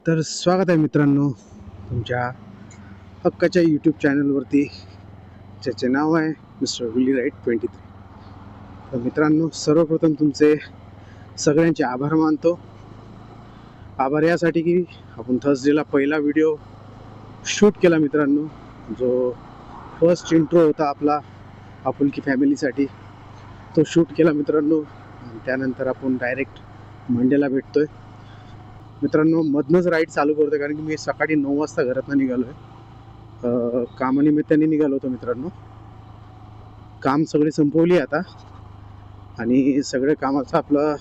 तर स्वागत आहे मित्रांनो तुमच्या हक्काच्या यूट्यूब चॅनलवरती, ज्याचे नाव आहे मिस्टर विली राईट 23. तर मित्रांनो, सर्वप्रथम तुमचे सगळ्यांचे आभार मानतो. आभार यासाठी की आपण थर्सडेला पहिला व्हिडिओ शूट केला मित्रांनो, जो फर्स्ट इंट्रो होता आपला आपुलकी फॅमिलीसाठी, तो शूट केला मित्रांनो. त्यानंतर आपण डायरेक्ट मंडेला भेटतोय मित्रांनो. मधनंच राईड चालू करतो कारण की मी सकाळी 9 वाजता घरातनं निघालो आहे, कामानिमित्ताने निघालो होतो मित्रांनो. काम सगळे संपवली आता आणि सगळं कामाचं आपलं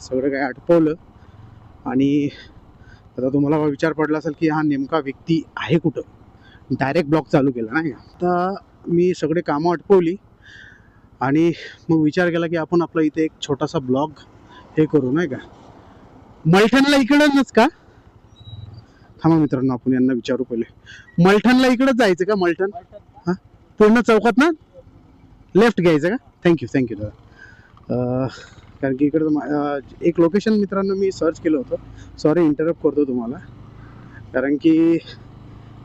सगळं काही आटपवलं. आणि आता तुम्हाला विचार पडला असेल की हा नेमका व्यक्ती आहे कुठं, डायरेक्ट ब्लॉग चालू केला नाही का. आता मी सगळे कामं आटपवली आणि मग विचार केला की आपण आपला इथे एक छोटासा ब्लॉग हे करू नाही का. मलठणला इकडंच का? थांबा मित्रांनो, आपण यांना विचारू पहिले. मलठणला इकडंच जायचं का? मलठण हां, पूर्ण चौकात ना लेफ्ट घ्यायचं का? थँक्यू दादा. कारण की इकडं एक लोकेशन मित्रांनो मी सर्च केलं होतं. सॉरी इंटरप्ट करतो तुम्हाला, कारण की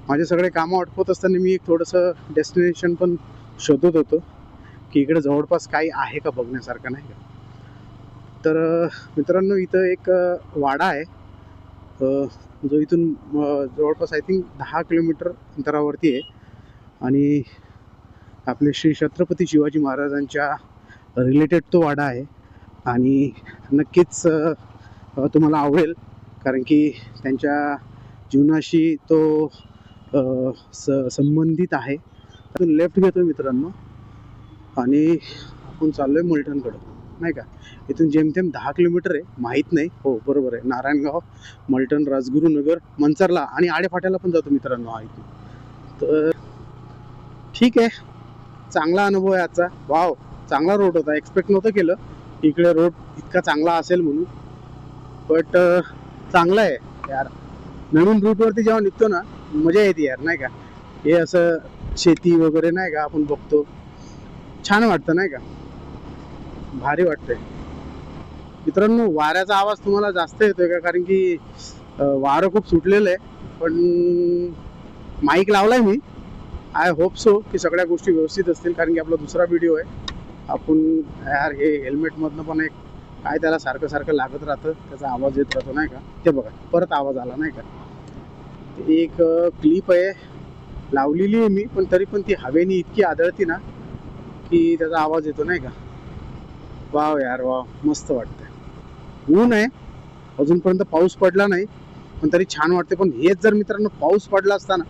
माझे सगळे कामं आटपत असताना मी एक थोडंसं डेस्टिनेशन पण शोधत होतो की इकडे जवळपास काही आहे का बघण्यासारखं नाही का. तर मित्रांनो, इथं एक वाडा आहे जो इथून जवळपास आय थिंक 10 किलोमीटर अंतरावरती आहे. आणि आपले श्री छत्रपती शिवाजी महाराजांच्या रिलेटेड तो वाडा आहे. आणि नक्कीच तुम्हाला आवडेल, कारण की त्यांच्या जीवनाशी तो संबंधित आहे. त्यातून लेफ्ट घेतो मित्रांनो आणि आपण चाललोय मलठणकडं नाही का. इथून जेमतेम 10 किलोमीटर आहे, माहीत नाही. हो बरोबर आहे, नारायणगाव, मलठण, राजगुरुनगर, मंचरला आणि आडेफाट्याला पण जातो मित्रांनो हा इथून. तर ठीक आहे, चांगला अनुभव आहे आजचा. वाव, चांगला रोड होता. एक्सपेक्ट नव्हतं केलं इकडे रोड इतका चांगला असेल म्हणून, बट चांगला आहे यार. नवीन रूटवरती जेव्हा निघतो ना, मजा येते यार नाही का. हे असं शेती वगैरे नाही का आपण बघतो, छान वाटतं नाही का, भारी वाटतंय मित्रांनो. वाऱ्याचा आवाज तुम्हाला जास्त येतोय का? कारण की वारं खूप सुटलेलं आहे. पण माईक लावलाय मी. आय होप सो की सगळ्या गोष्टी व्यवस्थित असतील, कारण की आपला दुसरा व्हिडिओ आहे. आपण यार हे हेल्मेटमधनं पण एक काय त्याला सारखं सारखं लागत राहतं, त्याचा आवाज येत राहतो नाही का. ते बघा परत आवाज आला नाही का. एक क्लिप आहे लावलेली आहे मी, पण तरी पण ती हवेनी इतकी आदळती ना की त्याचा आवाज येतो नाही का. वाव यार वाव, मस्त वाटतंय. ऊन आहे, अजूनपर्यंत पाऊस पडला नाही, पण तरी छान वाटते. पण हेच जर मित्रांनो पाऊस पडला असता ना,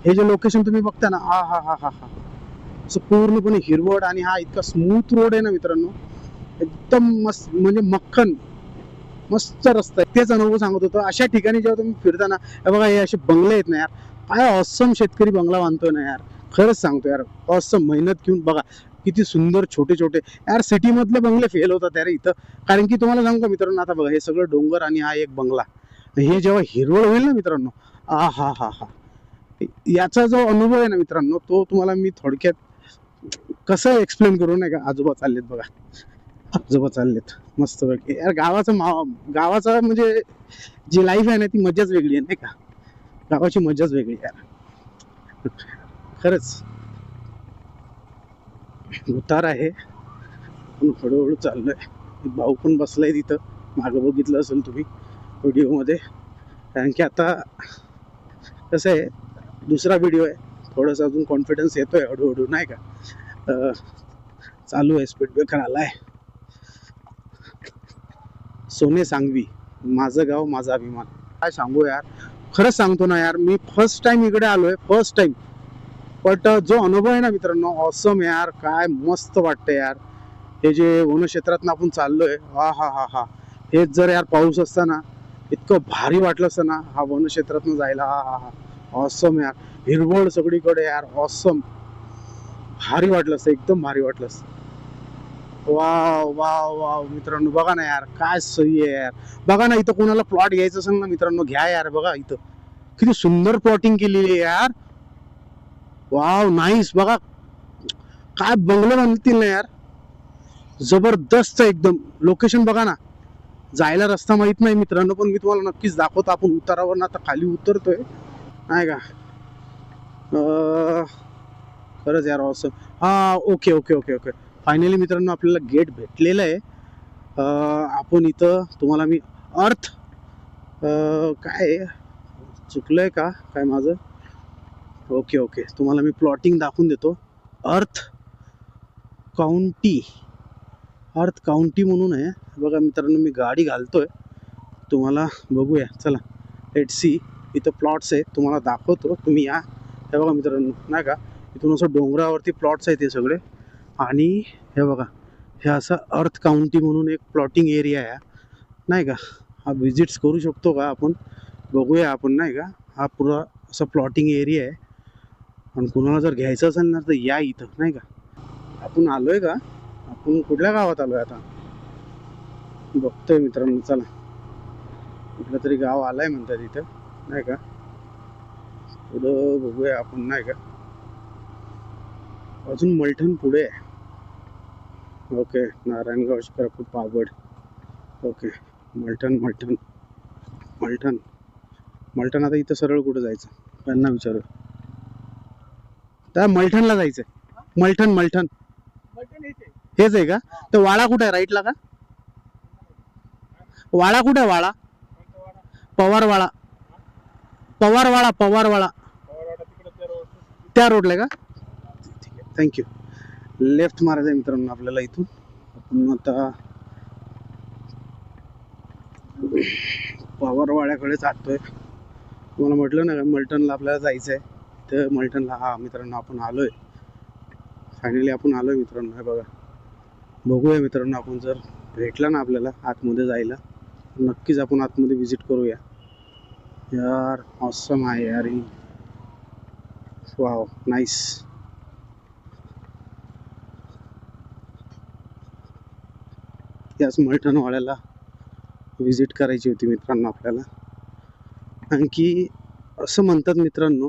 हे जे लोकेशन तुम्ही बघता ना, हा हा हा हा हा असं पूर्णपणे हिरवळ आणि हा इतका स्मूथ रोड आहे ना मित्रांनो, एकदम मस्त, म्हणजे मक्खन मस्त रस्ता आहे. तेच अनुभव सांगत होतो. अशा ठिकाणी जेव्हा तुम्ही फिरताना, बघा हे असे बंगले आहेत ना यार, काय ऑसम शेतकरी बंगला बांधतोय ना यार. खरंच सांगतो यार, ऑसम. मेहनत घेऊन बघा किती सुंदर छोटे छोटे यार. सिटी मधले बंगले फेल होतात यार इथं. कारण की तुम्हाला सांगू का मित्रांनो, आता बघा हे सगळं डोंगर आणि हा एक बंगला, हे जेव्हा हिरवळ होईल ना मित्रांनो, आ हा हा हा, याचा जो अनुभव आहे ना मित्रांनो, तो तुम्हाला मी थोडक्यात कसं एक्सप्लेन करू नाही का. आजोबा चाललेत बघा, आजोबा चाललेत मस्त पैकी यार. गावाचं म्हणजे जी लाईफ आहे ना, ती मजाच वेगळी आहे नाही का. गावाची मजाच वेगळी यार, खरंच. उतार आहे, पण हळूहळू चाललोय. भाऊ पण बसलाय तिथं, मागं बघितलं असेल तुम्ही व्हिडिओमध्ये. कारण की आता कसं आहे, दुसरा व्हिडिओ आहे, थोडंसं अजून कॉन्फिडन्स येतोय हळूहळू नाही का. चालू आहे, स्पीड ब्रेकर आलाय. सोने सांगवी, माझं गाव माझा अभिमान. काय सांगू यार, खरंच सांगतो ना यार, मी फर्स्ट टाइम इकडे आलोय, फर्स्ट टाइम. बट जो अनुभव आहे ना मित्रांनो, ऑसम यार. काय मस्त वाटतं यार. हे जे वनक्षेत्रातनं आपण चाललोय, हा हा हा हा, हेच जर यार पाऊस असता ना, इतकं भारी वाटलं असतं ना हा वनक्षेत्रातनं जायला. हा हा हा, ऑसम यार. हिरवळ सगळीकडे यार, ऑसम. भारी वाटलं असतं, एकदम भारी वाटलं असतं. वाव वाव वाव मित्रांनो, बघा ना यार, काय सही आहे यार. बघा ना, इथं कोणाला प्लॉट घ्यायचं असेल ना मित्रांनो, घ्या यार. बघा इथं किती सुंदर प्लॉटिंग केलेली आहे यार. Wow nice. बघा काय बंगले बांधतील ना यार, जबरदस्त एकदम. लोकेशन बघा ना, जायला रस्ता माहित नाही मित्रांनो, पण मी तुम्हाला नक्कीच दाखवतो. आपण उतारावर आता खाली उतरतोय नाही का. खरंच यार असं. हा okay okay okay okay, finally मित्रांनो आपल्याला गेट भेटलेलं आहे. आपण इथं तुम्हाला मी अर्थ काय चुकलंय का काय माझं. ओके ओके, तुम्हाला मी प्लॉटिंग दाखवून देतो. अर्थ काउंटी, अर्थ काउंटी म्हणून आहे बघा मित्रांनो. मी गाडी घालतोय, तुम्हाला बघूया चला. लेट सी, इथं प्लॉट्स आहेत, तुम्हाला दाखवतो. तुम्ही या. हे बघा मित्रांनो नाही का, इथून असं डोंगरावरती प्लॉट्स आहेत हे सगळे. आणि हे बघा, हे असं अर्थ काउंटी म्हणून एक प्लॉटिंग एरिया आहे नाही का. हा विजिट्स करू शकतो का आपण, बघूया आपण नाही का. हा पुरा असा प्लॉटिंग एरिया आहे. आणि कुणाला जर घ्यायचं असेल ना तर या इथं नाही का. आपण आलोय का, आपण कुठल्या गावात आलोय आता बघतोय मित्रांनो. चला, कुठलं तरी गाव आलाय म्हणतात इथं नाही का. पुढं बघूया आपण नाही का. अजून मलठण पुढे आहे. ओके, नारायणगाव, शिक्रापूर, पाबड. ओके, मलठण मलठण मलठण मलठण. आता इथं सरळ कुठं जायचं त्यांना विचारू. त्या मलठणला जायचंय. मलठण मलठण हेच आहे का. तर वाडा कुठे आहे राईटला का. वाडा कुठे आहे वाडा. पवारवाडा, पवारवाडा पवारवाडा त्या रोडला का. ठीक आहे, थँक्यू. लेफ्ट मारायचं आहे मित्रांनो आपल्याला इथून. आपण आता पवारवाड्याकडे जातोय. तुम्हाला म्हटलं ना मलठणला आपल्याला जायचं आहे. तर मलठणला हा मित्रांनो आपण आलोय. फायनली आपण आलोय मित्रांनो. हे बघा, बघूया मित्रांनो, आपण जर भेटला ना आपल्याला आतमध्ये जायला, नक्कीच आपण आतमध्ये विजिट करूया. यार ऑसम आहे यार ही. Wow, nice. याच मलठणवाड्याला विजिट करायची होती मित्रांनो आपल्याला. आणखी असं म्हणतात मित्रांनो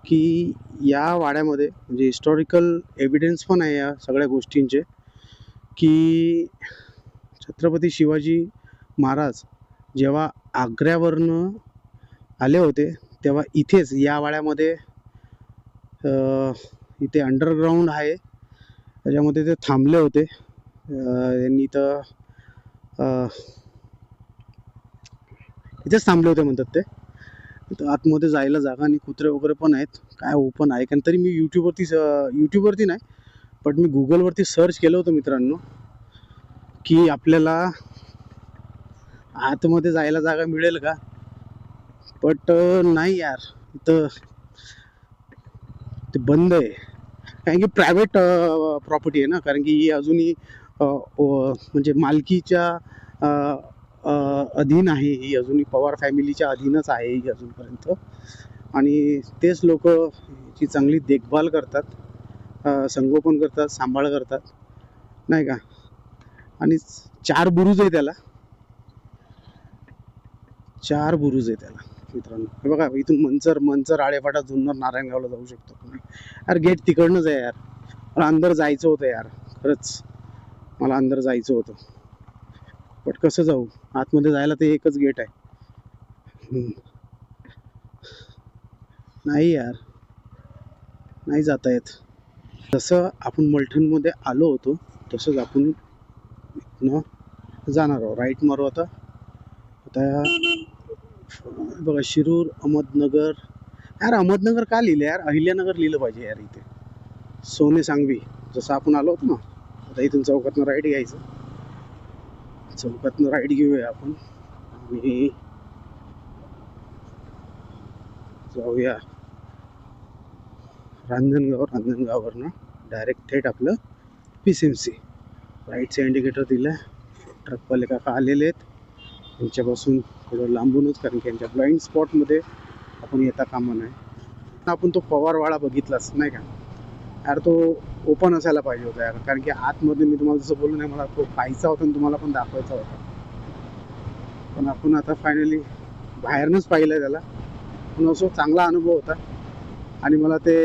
की या वाड्यामध्ये म्हणजे हिस्टॉरिकल एव्हिडन्स पण आहे या सगळ्या गोष्टींचे, की छत्रपती शिवाजी महाराज जेव्हा आग्र्यावरनं आले होते तेव्हा इथेच या वाड्यामध्ये इथे अंडरग्राऊंड आहे त्याच्यामध्ये ते थांबले होते. यांनी तर इथेच थांबले होते म्हणतात ते. इथं आतमध्ये जायला जागा आणि कुत्रे वगैरे पण आहेत. काय ओपन आहे कारण तरी मी यूट्यूबवरती नाही बट मी गुगलवरती सर्च केलं होतं मित्रांनो की आपल्याला आतमध्ये जायला जागा मिळेल का. बट नाही यार, इथं ते बंद आहे. कारण की प्रायव्हेट प्रॉपर्टी आहे ना. कारण की ही अजूनही म्हणजे मालकीच्या अधीन आहे. ही अजूनही पवार फॅमिलीच्या अधीनच आहे ही अजूनपर्यंत. आणि तेच लोक ची चांगली देखभाल करतात, संगोपन करतात, सांभाळ करतात नाही का. आणि 4 बुरुज आहे त्याला, 4 बुरुज आहे त्याला मित्रांनो. हे बघा, इथून मंचर आळेफाटा जुन्नर नारायणगावला जाऊ शकतो तुम्ही. यार गेट तिकडनंच आहे यार. मला अंदर जायचं होतं यार, खरंच मला अंदर जायचं होतं. बट कसं जाऊ आतमध्ये. जायला ते एकच गेट आहे. नाही यार, नाही जाता येत. जसं आपण मलठणमध्ये आलो होतो तसंच आपण इथनं जाणार आहोत. राईट मारू आता. आता बघा, शिरूर, अहमदनगर. यार अहमदनगर का लिहिलं यार, अहिल्यानगर लिहिलं पाहिजे यार इथे. सोने सांगवी जसं आपण आलो होतो ना. आता इथून चौकातनं राईट घ्यायचं. चौकातनं राईट घेऊया आपण आणि जाऊया रांजणगाववरनं डायरेक्ट थेट आपलं PCMC. राईटचं इंडिकेटर दिलं. ट्रकवाले काका आलेले आहेत, त्यांच्यापासून थोडं लांबूनच, कारण की यांच्या ब्लाइंड स्पॉटमध्ये आपण येता कामा नाही. आपण तो पवारवाडा बघितलाच नाही का यार, तो ओपन असायला पाहिजे होता यार. कारण की आतमध्ये मी तुम्हाला जसं बोललो नाही, मला तो पाहायचा होता आणि तुम्हाला पण दाखवायचा होता. पण आपण आता फायनली बाहेरनंच पाहिलं त्याला. पण असं चांगला अनुभव होता. आणि मला ते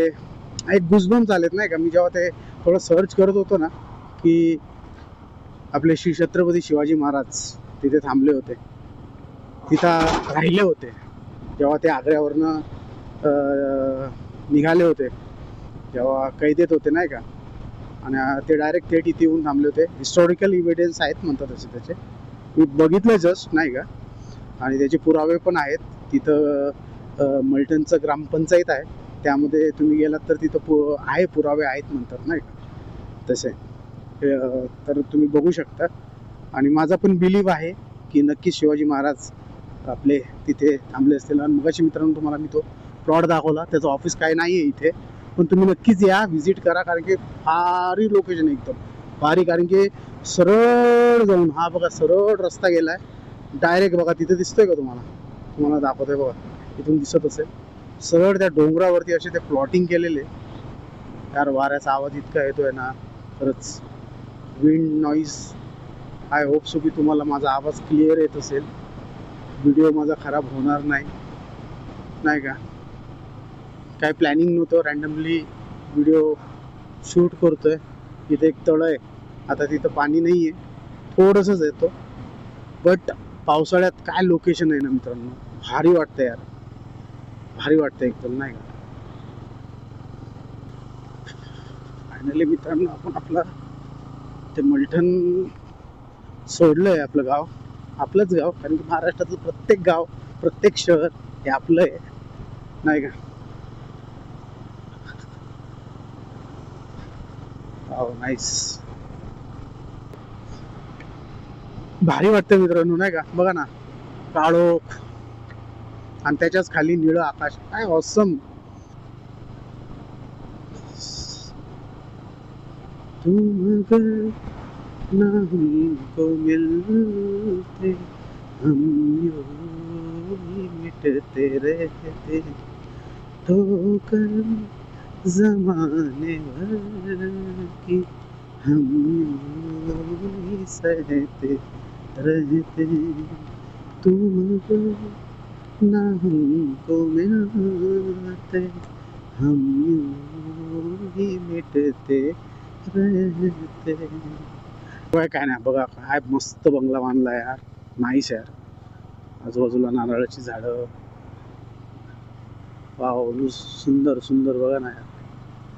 एक गुजबम्स आलेत नाही का. मी जेव्हा ते थोडं सर्च करत होतो ना की आपले श्री छत्रपती शिवाजी महाराज तिथे थांबले होते, तिथं राहिले होते जेव्हा ते आग्र्यावरनं निघाले होते, जेव्हा कैदेत होते नाही का. आणि ते डायरेक्ट थेट इथे येऊन थांबले होते. हिस्टॉरिकल इव्हिडन्स आहेत म्हणतात असे त्याचे, मी बघितलं जस्ट नाही का. आणि त्याचे पुरावे पण आहेत. तिथं मलटणचं ग्रामपंचायत आहे, त्यामध्ये तुम्ही गेलात तर तिथं आहे, पुरावे आहेत म्हणतात नाही का तसे. तर तुम्ही बघू शकता. आणि माझा पण बिलीव आहे की नक्कीच शिवाजी महाराज आपले तिथे थांबले असतील. आणि मगाशी मित्रांनो तुम्हाला मी तो प्लॉट दाखवला, त्याचं ऑफिस काय नाही आहे इथे, पण तुम्ही नक्कीच या, व्हिजिट करा, कारण की भारी लोकेशन आहे, एकदम भारी. कारण की सरळ जाऊन, हा बघा सरळ रस्ता गेलाय डायरेक्ट, बघा तिथे दिसतोय का तुम्हाला दाखवतोय बघा, इथून दिसत असेल. सरळ त्या डोंगरावरती असे ते प्लॉटिंग केलेले. यार वाऱ्याचा आवाज इतका येतोय ना खरंच, wind noise. I hope so की तुम्हाला माझा आवाज क्लिअर येत असेल, व्हिडिओ माझा खराब होणार नाही का. काय प्लॅनिंग नव्हतं, रँडमली व्हिडिओ शूट करतोय. इथे एक तळ आहे, आता तिथं पाणी नाही आहे, थोडंसंच येतो, बट पावसाळ्यात काय लोकेशन आहे ना मित्रांनो, भारी वाटतं यार, भारी वाटतं एकदम नाही का. फायनली मित्रांनो आपण आपला ते मलठण सोडलंय, आपलं गाव आपलंच गाव, कारण की महाराष्ट्रातलं प्रत्येक गाव प्रत्येक शहर हे आपलं आहे नाही का. नाईस, भारी वाटतं मित्रांनो नाही का. बघा ना काळोख आणि त्याच्याच खाली निळं आकाश, काय ऑसम. तुम अगर ना हमको मिलते हम यूं ही मिटते रहते, तो कर जमाने भर की हम यूं ही सहते रहते, तुम अगर ना हमको मिलते हम यूं ही मिटते रहते. काय नाही बघा, काय मस्त बंगला बांधला यार, नाईस यार. आजूबाजूला नारळाची झाडं, वाव सुंदर सुंदर. बघा ना यार,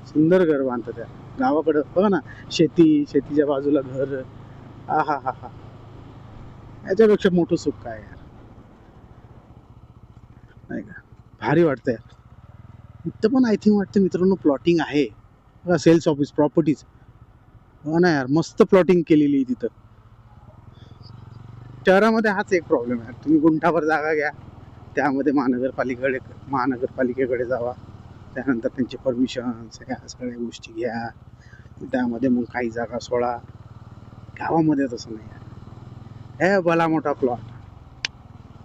सुंदर घर बांधतात यार. गावाकडं बघा ना, शेतीच्या बाजूला घर, हा हा हा हा, याच्यापेक्षा मोठं सुख काय यार नाही का. भारी वाटतं यार. इथं पण आय थिंक वाटतं मित्रांनो प्लॉटिंग आहे, सेल्स ऑफिस प्रॉपर्टीज. हो ना यार, मस्त प्लॉटिंग केलेली तिथं. शहरामध्ये हाच एक प्रॉब्लेम आहे, तुम्ही गुंठावर जागा घ्या, त्यामध्ये महानगरपालिकेकडे जावा, त्यानंतर त्यांचे परमिशन्स ह्या सगळ्या गोष्टी घ्या, त्यामध्ये मग काही जागा सोडा. गावामध्ये तसं नाही आहे, हे भला मोठा प्लॉट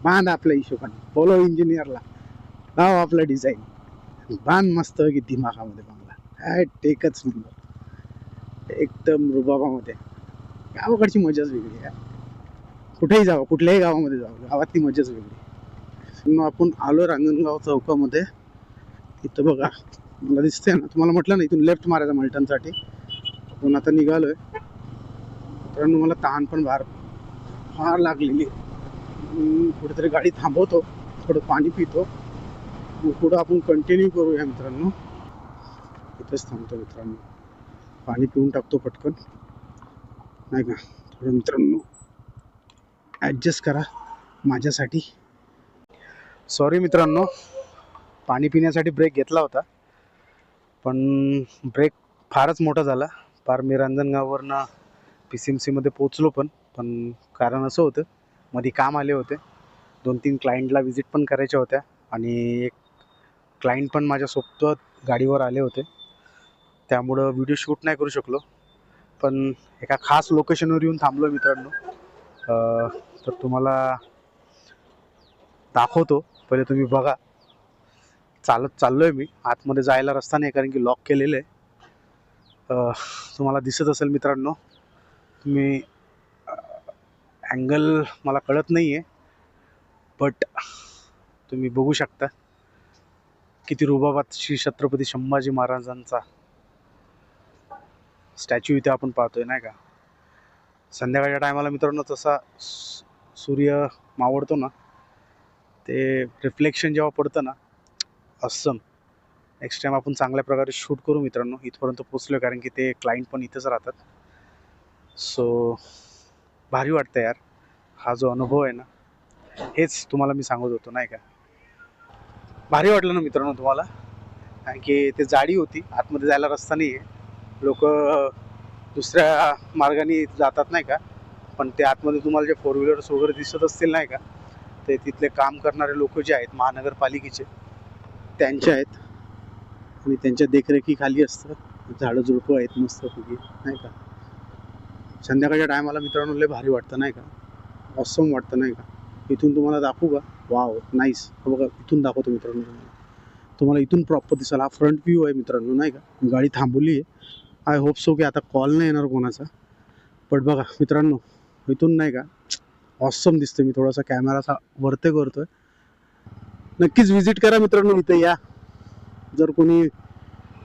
बांध आपल्या हिशोबाने, बोलो इंजिनियरला, लाव आपलं डिझाईन, बांध मस्त की दिमागामध्ये बांगला, काय टेकच नंबर, एकदम रुबाबामध्ये. गावाकडची मजाच वेगळी आहे. कुठेही जावं, कुठल्याही गावामध्ये जावं, गावातली मजाच वेगळी. आपण आलो रांजणगाव चौकामध्ये. इथं बघा मला दिसतंय ना, तुम्हाला म्हटलं ना इथून लेफ्ट मारायचा मलटणसाठी. आपण आता निघालोय मित्रांनो. मला तहान पण फार लागलेली. कुठेतरी गाडी थांबवतो, थोडं पाणी पितो, मग पुढं आपण कंटिन्यू करूया मित्रांनो. इथंच थांबतो मित्रांनो, पाणी पिऊन टाकतो पटकन नाही का. थोडं मित्रांनो ॲडजस्ट करा माझ्यासाठी. सॉरी मित्रांनो, पाणी पिण्यासाठी ब्रेक घेतला होता, पण ब्रेक फारच मोठा झाला. फार मी रांजणगाववरनं PCMCमध्ये पोचलो, पण कारण असं होतं, मध्ये काम आले होते, 2-3 क्लायंटला व्हिजिट पण करायच्या होत्या, आणि एक क्लायंट पण माझ्यासोबत गाडीवर आले होते, त्यामुळं व्हिडिओ शूट नाही करू शकलो. पण एका खास लोकेशनवर येऊन थांबलो मित्रांनो. तर तुम्हाला दाखवतो, पहिले तुम्ही बघा. चालत चाललोय मी, आतमध्ये जायला रस्ता नाही कारण की लॉक केलेलं आहे. तुम्हाला दिसत असेल मित्रांनो, तुम्ही अँगल मला कळत नाही आहे, बट तुम्ही बघू शकता किती रुबाबात श्री छत्रपती संभाजी महाराजांचा स्टॅच्यू इथे आपण पाहतोय नाही का. संध्याकाळच्या टायमाला मित्रांनो तसा सूर्य मावळतो ना, ते रिफ्लेक्शन जेव्हा पडतं ना, असम. नेक्स्ट टाइम आपण चांगल्या प्रकारे शूट करू मित्रांनो. इथपर्यंत पोचलो कारण की ते क्लायंट पण इथेच राहतात. सो भारी वाटतं यार. हा जो अनुभव आहे ना, हेच तुम्हाला मी सांगत होतो नाही का. भारी वाटलं ना मित्रांनो तुम्हाला, कारण की ते जाडी होती, आतमध्ये जायला रस्ता नाही आहे. लोक दुसऱ्या मार्गाने जातात नाही का, पण ते आतमध्ये तुम्हाला जे फोर व्हीलर्स वगैरे दिसत असतील नाही का, ते तिथले काम करणारे लोक जे आहेत महानगरपालिकेचे त्यांचे आहेत आणि त्यांच्या देखरेखीखाली असतं. झाडं झुडपं आहेत मस्तपैकी नाही का. संध्याकाळच्या टायमाला मित्रांनो लय भारी वाटतं नाही का, ऑसम वाटतं नाही का. इथून तुम्हाला दाखवू का, वाव नाईस. बघा इथून दाखवतो मित्रांनो तुम्हाला इथून प्रॉपर दिसाल. हा फ्रंट व्ह्यू आहे मित्रांनो नाही का. गाडी थांबवली आहे. आय होप सो की आता कॉल नाही येणार कोणाचा. पण बघा मित्रांनो इथून नाही का ऑसम दिसतं. मी थोडासा कॅमेरा असा वरते करतोय. नक्कीच व्हिजिट करा मित्रांनो, इथे या. जर कोणी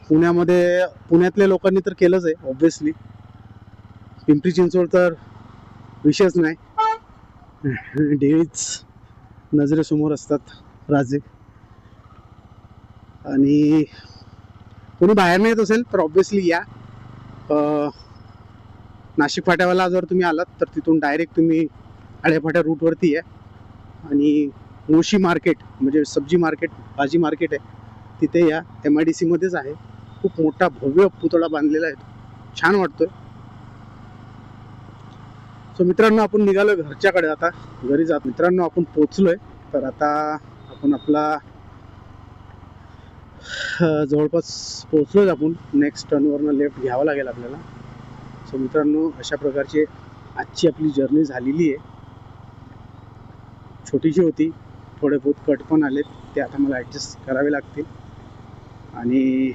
पुण्यातल्या लोकांनी तर केलंच आहे ऑब्व्हियसली. पिंपरी चिंचवड तर विषयच नाही. डेलीच नजरेसमोर असतात राजे. आणि कोणी बाहेर नाही येत असेल तर ऑब्व्हियसली या. नाशिक फाट्यावाला जर तुम्ही आलात तर तिथून डायरेक्ट तुम्ही आळेफाट्या रूटवरती आहे. आणि मोशी मार्केट म्हणजे सब्जी मार्केट, भाजी मार्केट आहे, तिथे या. MIDC मध्येच आहे. खूप मोठा भव्य पुतळा बांधलेला आहे, छान वाटतोय. सो मित्रांनो आपण निघालोय घरच्याकडे, आता घरी जात. मित्रांनो आपण पोचलोय. तर आता आपण आपला जवळपास पोचलोय आपण. नेक्स्ट टर्नवरनं लेफ्ट घ्यावं लागेल आपल्याला. सो मित्रांनो अशा प्रकारची आजची आपली जर्नी झालेली आहे. छोटीशी होती, थोडे बहुत कट पण आलेत, ते आता मला ॲडजस्ट करावे लागतील आणि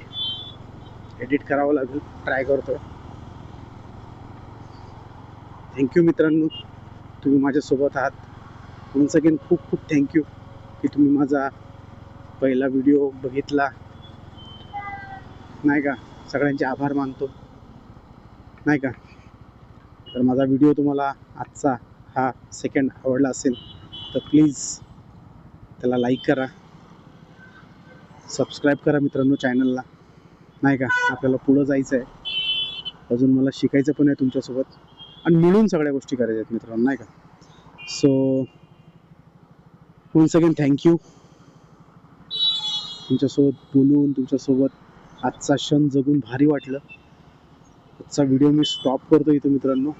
एडिट करावं लागेल. ट्राय करतोय. थँक्यू मित्रांनो, तुम्ही माझ्यासोबत आहात. वन्स अगेन खूप खूप थँक्यू की तुम्ही माझा पहिला व्हिडिओ बघितला नाही का. सगळ्यांचे आभार मानतो नाही का. तर माझा व्हिडिओ तुम्हाला आजचा हा सेकंड आवडला असेल तर प्लीज त्याला लाईक करा, सबस्क्राईब करा मित्रांनो चॅनलला नाही का. आपल्याला पुढं जायचं आहे, अजून मला शिकायचं पण आहे तुमच्यासोबत आणि मिळून सगळ्या गोष्टी करायच्या आहेत मित्रांनो नाही का. So once again thank you. तुमच्यासोबत बोलून, तुमच्यासोबत आजचा क्षण जगून भारी वाटलं. आजचा व्हिडिओ मी स्टॉप करतो इथं मित्रांनो.